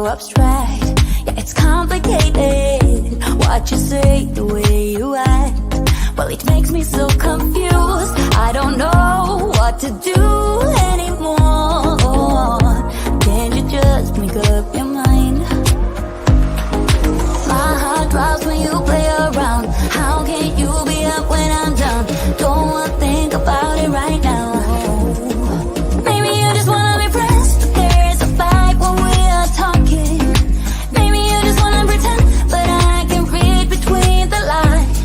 abstract. Yeah, it's complicated what you say, the way you act. Well, it makes me so confused. I don't know what to do anymore. Can't you just make up your mind? My heart drops when you play around. How can you be up when I'm down? Don't wanna think about it right now. Maybe you just wanna be friends, but there's a fight when we are talking. Maybe you just wanna pretend, but I can read between the lines.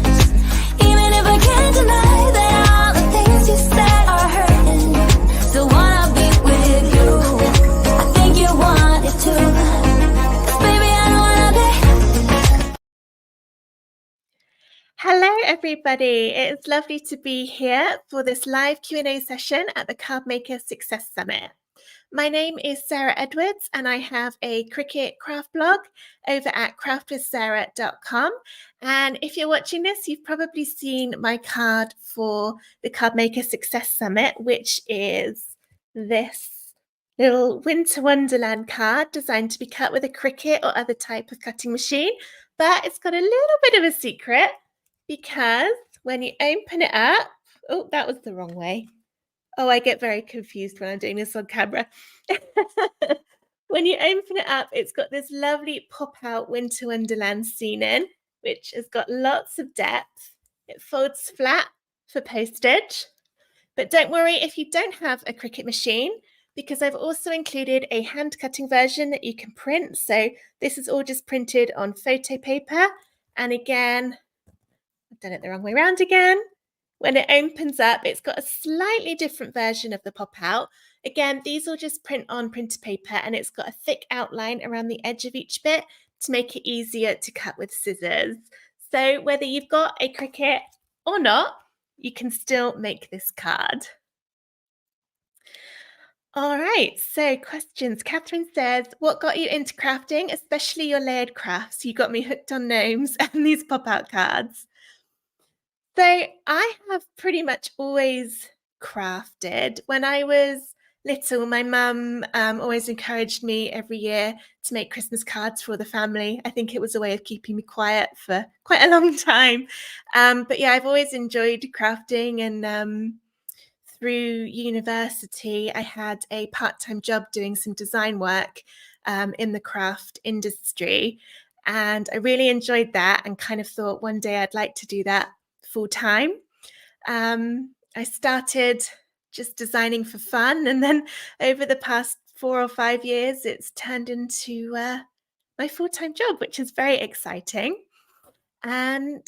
Even if I can't deny that all the things you said are hurting, still wanna be with you. I think you want it too. 'Cause baby, I don't wanna be. Hello, everybody. It is lovely to be here for this live Q&A session at the Card Maker Success Summit. My name is Sarah Edwards, and I have a Cricut craft blog over at craftwithsarah.com. And if you're watching this, you've probably seen my card for the Card Maker Success Summit, which is this little Winter Wonderland card designed to be cut with a Cricut or other type of cutting machine. But it's got a little bit of a secret, because when you open it up, oh, that was the wrong way. Oh, I get very confused when I'm doing this on camera. When you open it up, it's got this lovely pop-out Winter Wonderland scene in, which has got lots of depth. It folds flat for postage. But don't worry if you don't have a Cricut machine, because I've also included a hand-cutting version that you can print. So this is all just printed on photo paper. And again, I've done it the wrong way around again. When it opens up, it's got a slightly different version of the pop-out. Again, these will just print on printer paper, and it's got a thick outline around the edge of each bit to make it easier to cut with scissors. So whether you've got a Cricut or not, you can still make this card. All right, so questions. Catherine says, what got you into crafting, especially your layered crafts? You got me hooked on gnomes and these pop-out cards. So I have pretty much always crafted. When I was little, my mum always encouraged me every year to make Christmas cards for the family. I think it was a way of keeping me quiet for quite a long time. But yeah, I've always enjoyed crafting, and through university, I had a part-time job doing some design work in the craft industry. And I really enjoyed that and kind of thought one day I'd like to do that full time. I started just designing for fun, and then over the past 4 or 5 years, it's turned into my full-time job, which is very exciting. And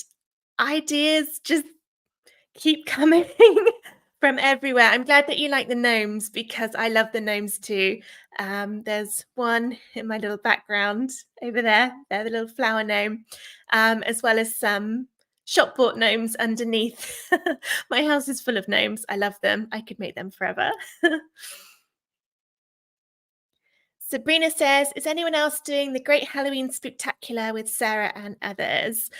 ideas just keep coming from everywhere. I'm glad that you like the gnomes, because I love the gnomes too. There's one in my little background over there. They're the little flower gnome, as well as some shop bought gnomes underneath. My house is full of gnomes. I love them. I could make them forever. Sabrina says, is anyone else doing the Great Halloween Spooktacular with Sarah and others?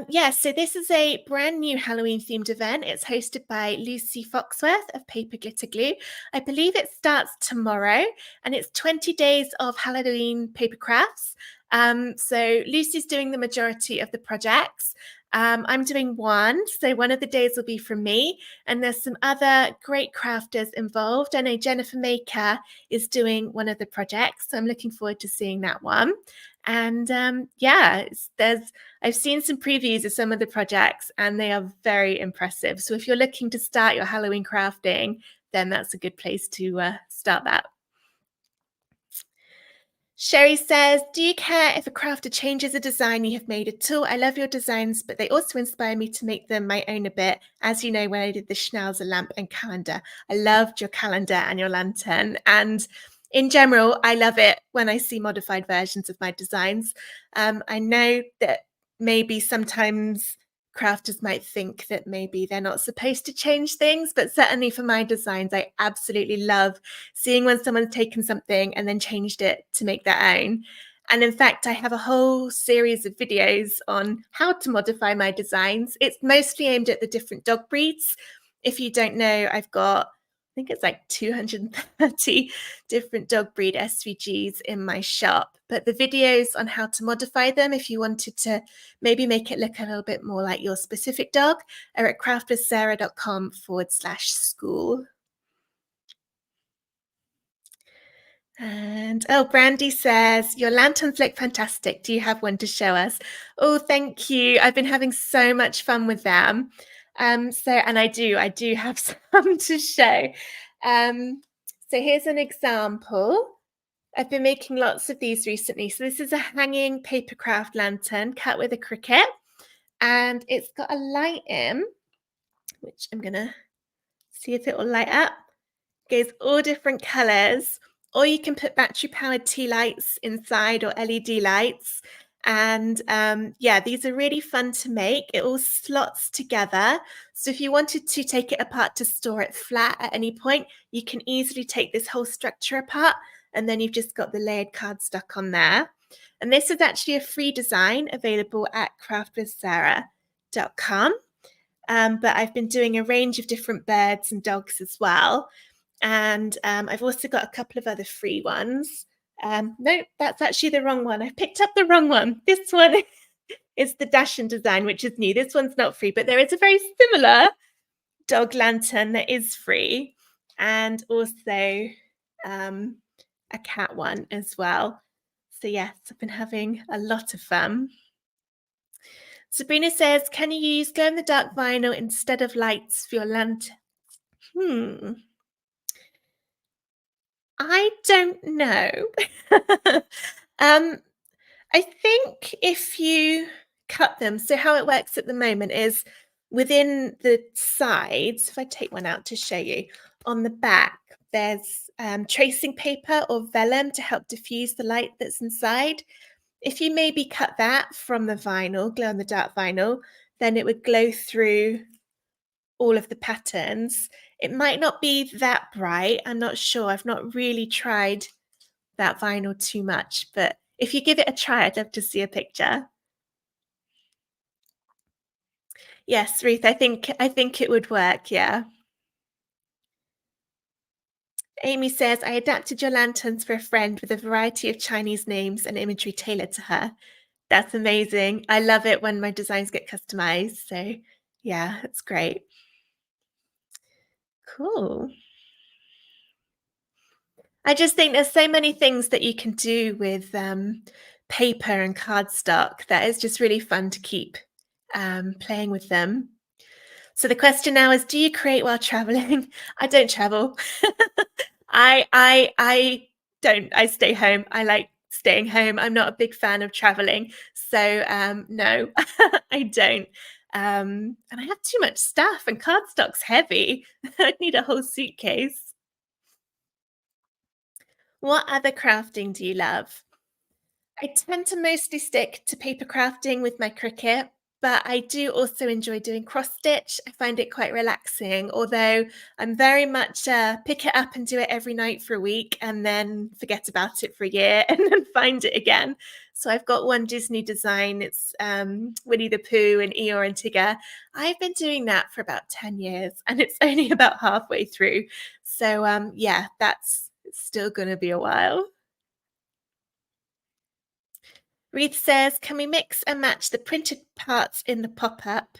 Yes, so this is a brand new Halloween themed event. It's hosted by Lucy Foxworth of Paper Glitter Glue. I believe it starts tomorrow, and it's 20 days of Halloween paper crafts. So Lucy's doing the majority of the projects. I'm doing one, so one of the days will be from me, and there's some other great crafters involved. I know Jennifer Maker is doing one of the projects, so I'm looking forward to seeing that one. And I've seen some previews of some of the projects, and they are very impressive. So if you're looking to start your Halloween crafting, then that's a good place to start that. Sherry says, do you care if a crafter changes a design you have made at all? I love your designs, but they also inspire me to make them my own a bit. As you know, when I did the Schnauzer lamp and calendar, I loved your calendar and your lantern. And in general, I love it when I see modified versions of my designs. I know that maybe sometimes crafters might think that maybe they're not supposed to change things, but certainly for my designs, I absolutely love seeing when someone's taken something and then changed it to make their own. And in fact, I have a whole series of videos on how to modify my designs. It's mostly aimed at the different dog breeds. If you don't know, I've got think it's like 230 different dog breed SVGs in my shop. But the videos on how to modify them, if you wanted to maybe make it look a little bit more like your specific dog, are at craftvithsarah.com/school. And oh, Brandy says, your lanterns look fantastic. Do you have one to show us? Oh, thank you. I've been having so much fun with them. And I do have some to show. So here's an example. I've been making lots of these recently. So this is a hanging paper craft lantern cut with a Cricut, and it's got a light in, which I'm gonna see if it will light up. Goes all different colors, or you can put battery powered tea lights inside or LED lights. And yeah, these are really fun to make. It all slots together. So if you wanted to take it apart to store it flat at any point, you can easily take this whole structure apart, and then you've just got the layered cardstock on there. And this is actually a free design available at craftwithsarah.com. But I've been doing a range of different birds and dogs as well. And I've also got a couple of other free ones. No, that's actually the wrong one. I picked up the wrong one. This one is the Dashin design, which is new. This one's not free, but there is a very similar dog lantern that is free, and also a cat one as well. So yes, I've been having a lot of fun. Sabrina says, can you use glow-in-the-dark vinyl instead of lights for your lantern? I don't know. I think if you cut them, so how it works at the moment is within the sides, if I take one out to show you, on the back, there's tracing paper or vellum to help diffuse the light that's inside. If you maybe cut that from the vinyl, glow-in-the-dark vinyl, then it would glow through all of the patterns. It might not be that bright. I'm not sure. I've not really tried that vinyl too much, but if you give it a try, I'd love to see a picture. Yes, Ruth, I think it would work, yeah. Amy says, I adapted your lanterns for a friend with a variety of Chinese names and imagery tailored to her. That's amazing. I love it when my designs get customized. So yeah, it's great. Cool. I just think there's so many things that you can do with paper and cardstock that is just really fun to keep playing with them. So the question now is, do you create while traveling? I don't travel. I don't. I stay home. I like staying home. I'm not a big fan of traveling. So no, I don't. And I have too much stuff, and cardstock's heavy. I need a whole suitcase. What other crafting do you love? I tend to mostly stick to paper crafting with my Cricut, but I do also enjoy doing cross stitch. I find it quite relaxing, although I'm very much pick it up and do it every night for a week and then forget about it for a year and then find it again. So I've got one Disney design. It's Winnie the Pooh and Eeyore and Tigger. I've been doing that for about 10 years and it's only about halfway through. So yeah, that's still going to be a while. Reed says, can we mix and match the printed parts in the pop-up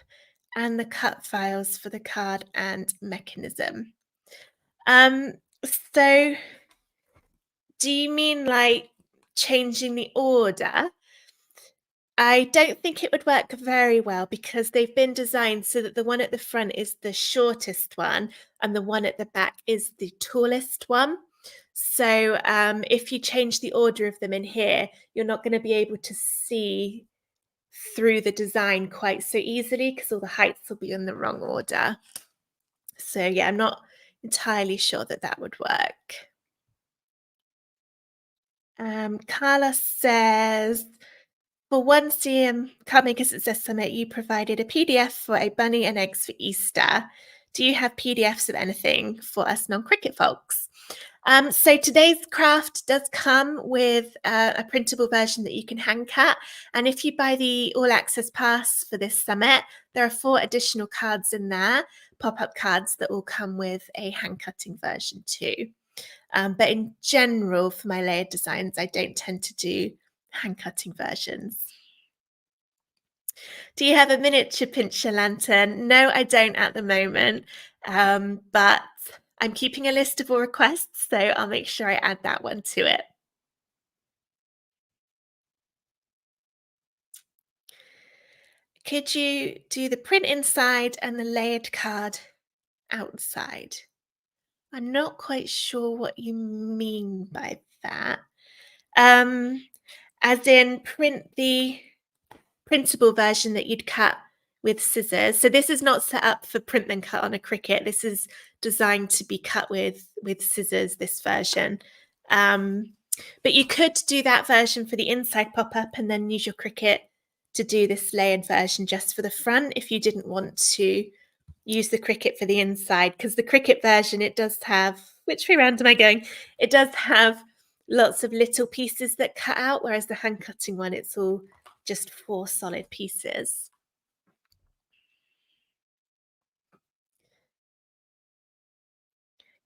and the cut files for the card and mechanism? So do you mean like changing the order? I don't think it would work very well because they've been designed so that the one at the front is the shortest one and the one at the back is the tallest one. So if you change the order of them in here, you're not going to be able to see through the design quite so easily because all the heights will be in the wrong order. So yeah, I'm not entirely sure that that would work. Carlos says, for one CM Card Maker Success Summit, you provided a PDF for a bunny and eggs for Easter. Do you have PDFs of anything for us non-cricket folks? So today's craft does come with a printable version that you can hand cut. And if you buy the all access pass for this summit, there are 4 additional cards in there, pop-up cards that will come with a hand cutting version too. But in general, for my layered designs, I don't tend to do hand cutting versions. Do you have a miniature pincher lantern? No, I don't at the moment, but I'm keeping a list of all requests, so I'll make sure I add that one to it. Could you do the print inside and the layered card outside? I'm not quite sure what you mean by that. As in print the printable version that you'd cut with scissors. So this is not set up for print then cut on a Cricut. This is designed to be cut with scissors, this version. But you could do that version for the inside pop-up and then use your Cricut to do this layered version just for the front if you didn't want to use the Cricut for the inside, because the Cricut version, it does have, which way round am I going? It does have lots of little pieces that cut out, whereas the hand cutting one, it's all just 4 solid pieces.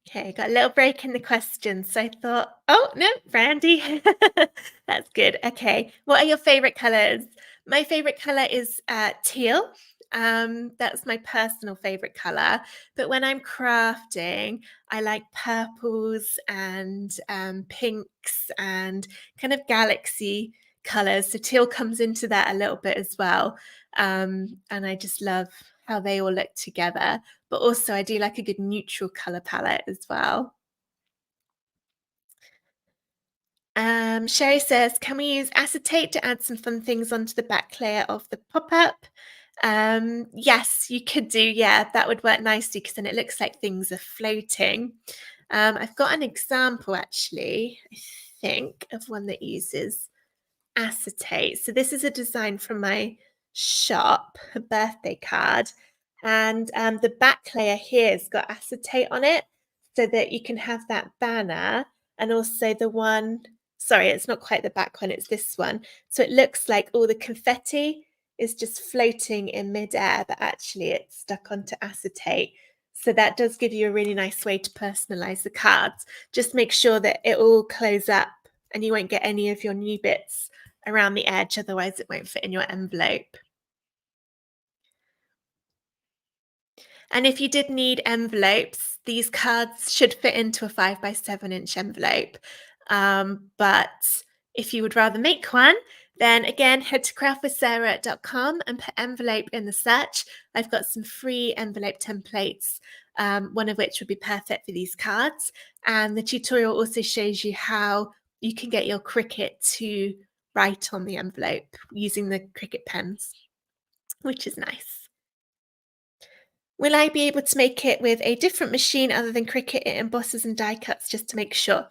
Okay, got a little break in the questions. So I thought, oh, no, Brandy. That's good. Okay, what are your favorite colors? My favorite color is teal. That's my personal favorite color. But when I'm crafting, I like purples and pinks and kind of galaxy colors. So teal comes into that a little bit as well. And I just love how they all look together. But also I do like a good neutral color palette as well. Sherry says, can we use acetate to add some fun things onto the back layer of the pop-up? Yes, you could do. Yeah, that would work nicely because then it looks like things are floating. I've got an example actually, I think, of one that uses acetate. So this is a design from my shop, a birthday card. And the back layer here has got acetate on it so that you can have that banner and also the one, sorry, it's not quite the back one, it's this one. So it looks like all the confetti is just floating in midair, but actually it's stuck onto acetate. So that does give you a really nice way to personalize the cards. Just make sure that it all close up and you won't get any of your new bits around the edge, otherwise it won't fit in your envelope. And if you did need envelopes, these cards should fit into a 5 by 7 inch envelope. But if you would rather make one, then again, head to craftwithsarah.com and put envelope in the search. I've got some free envelope templates, one of which would be perfect for these cards. And the tutorial also shows you how you can get your Cricut to write on the envelope using the Cricut pens, which is nice. Will I be able to make it with a different machine other than Cricut? It embosses and die cuts just to make sure.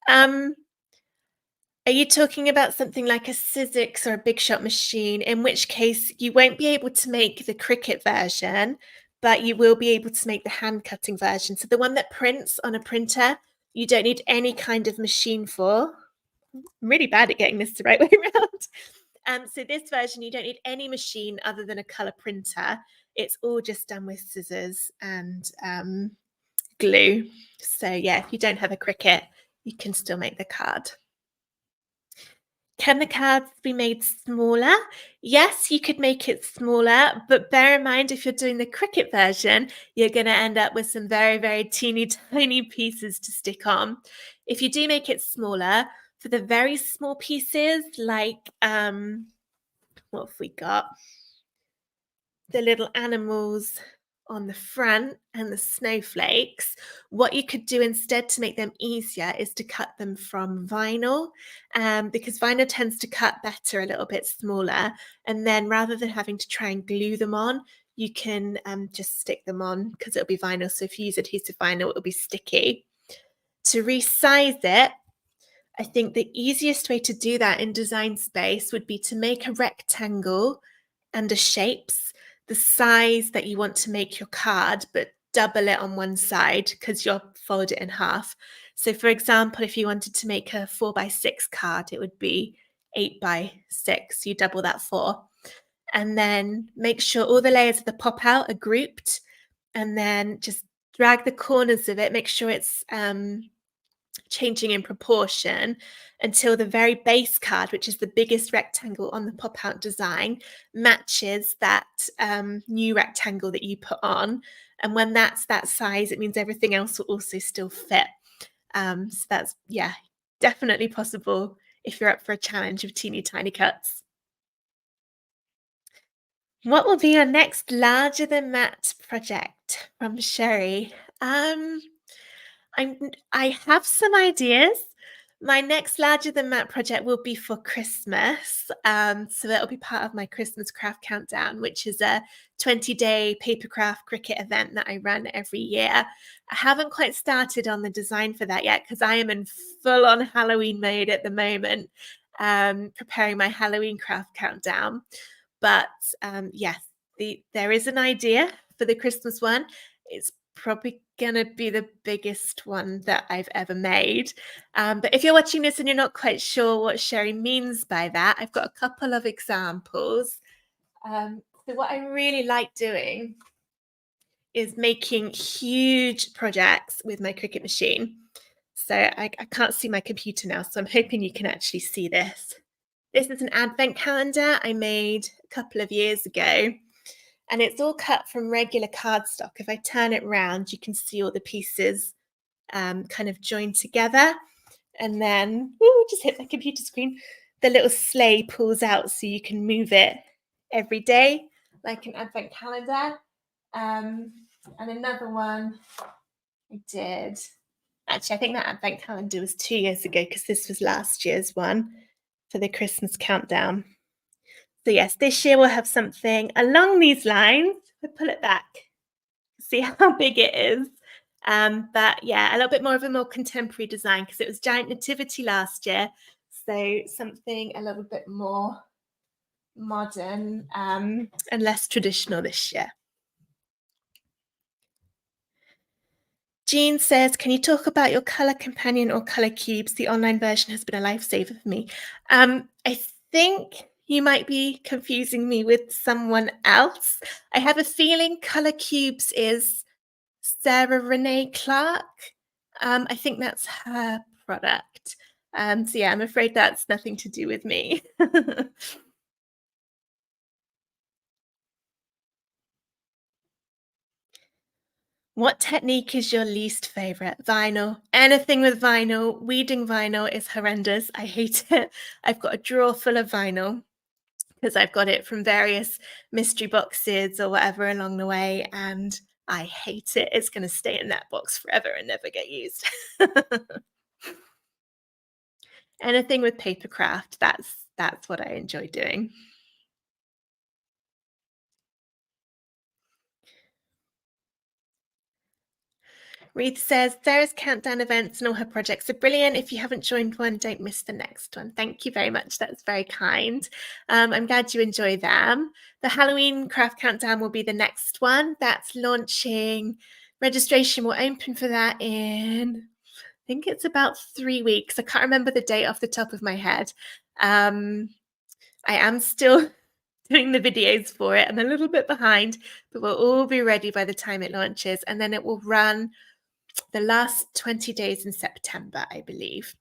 Are you talking about something like a Sizzix or a Big Shot machine, in which case you won't be able to make the Cricut version, but you will be able to make the hand cutting version. So the one that prints on a printer, you don't need any kind of machine for. I'm really bad at getting this the right way around. So this version, you don't need any machine other than a color printer. It's all just done with scissors and glue. So yeah, if you don't have a Cricut, you can still make the card. Can the cards be made smaller? Yes, you could make it smaller, but bear in mind if you're doing the Cricut version, you're going to end up with some very, very teeny tiny pieces to stick on. If you do make it smaller, for the very small pieces, like what have we got? The little animals on the front and the snowflakes, what you could do instead to make them easier is to cut them from vinyl, because vinyl tends to cut better a little bit smaller. And then rather than having to try and glue them on, you can just stick them on because it'll be vinyl. So if you use adhesive vinyl, it'll be sticky. To resize it, I think the easiest way to do that in Design Space would be to make a rectangle under shapes, the size that you want to make your card, but double it on one side because you'll fold it in half. So for example, if you wanted to make a 4 by 6 card, it would be 8 by 6. You double that 4. And then make sure all the layers of the pop out are grouped, and then just drag the corners of it, make sure it's changing in proportion until the very base card, which is the biggest rectangle on the pop out design, matches that new rectangle that you put on. And when that's that size, it means everything else will also still fit. So that's, yeah, definitely possible if you're up for a challenge of teeny tiny cuts. What will be your next larger than Matt project from Sherry? Um, I have some ideas. My next larger than Matt project will be for Christmas. So that'll be part of my Christmas craft countdown, which is a 20-day paper craft cricket event that I run every year. I haven't quite started on the design for that yet because I am in full on Halloween mode at the moment, preparing my Halloween craft countdown. But yes, there is an idea for the Christmas one. It's probably gonna be the biggest one that I've ever made. But if you're watching this and you're not quite sure what Sherry means by that, I've got a couple of examples. So what I really like doing is making huge projects with my Cricut machine. So I can't see my computer now, so I'm hoping you can actually see this. This is an advent calendar I made a couple of years ago, and it's all cut from regular cardstock. If I turn it round, you can see all the pieces kind of joined together. And then, just hit my computer screen, the little sleigh pulls out so you can move it every day, like an advent calendar. And another one I did. Actually, I think that advent calendar was 2 years ago because this was last year's one for the Christmas countdown. So yes, this year we'll have something along these lines. I pull it back, see how big it is. But yeah, a little bit more of a more contemporary design because it was Giant Nativity last year. So something a little bit more modern and less traditional this year. Jean says, can you talk about your color companion or color cubes? The online version has been a lifesaver for me. I think you might be confusing me with someone else. I have a feeling color cubes is Sarah Renee Clark. I think that's her product. So yeah, I'm afraid that's nothing to do with me. What technique is your least favorite? Vinyl. Anything with vinyl. Weeding vinyl is horrendous. I hate it. I've got a drawer full of vinyl because I've got it from various mystery boxes or whatever along the way, and I hate it. It's going to stay in that box forever and never get used. Anything with paper craft, that's what I enjoy doing. Reed says, Sarah's countdown events and all her projects are brilliant. If you haven't joined one, don't miss the next one. Thank you very much. That's very kind. I'm glad you enjoy them. The Halloween craft countdown will be the next one. That's launching. Registration will open for that in, I think it's about 3 weeks. I can't remember the date off the top of my head. I am still doing the videos for it. I'm a little bit behind, but we'll all be ready by the time it launches. And then it will run the last 20 days in September, I believe.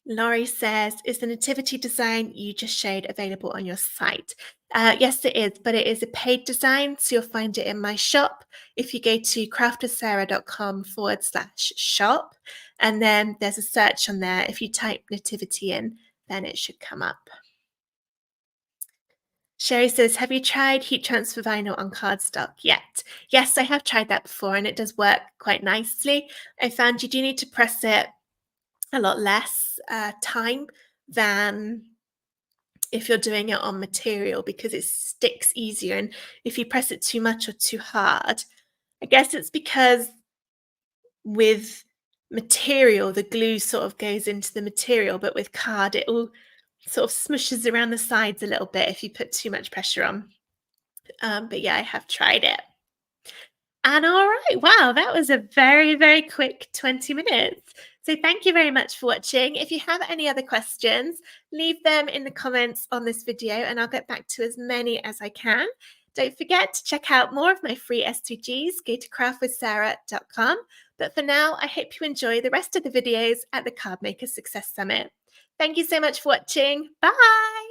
Laurie says, is the nativity design you just showed available on your site? Yes, it is, but it is a paid design, so you'll find it in my shop. If you go to craftwithsarah.com/shop, and then there's a search on there. If you type nativity in, then it should come up. Sherry says, have you tried heat transfer vinyl on cardstock yet? Yes, I have tried that before and it does work quite nicely. I found you do need to press it a lot less time than if you're doing it on material because it sticks easier. And if you press it too much or too hard, I guess it's because with material, the glue sort of goes into the material, but with card, it all sort of smushes around the sides a little bit if you put too much pressure on. But yeah, I have tried it. And all right, wow, that was a very, very quick 20 minutes. So thank you very much for watching. If you have any other questions, leave them in the comments on this video and I'll get back to as many as I can. Don't forget to check out more of my free SDGs. Go to craftwithsarah.com. But for now, I hope you enjoy the rest of the videos at the Card Maker Success Summit. Thank you so much for watching. Bye!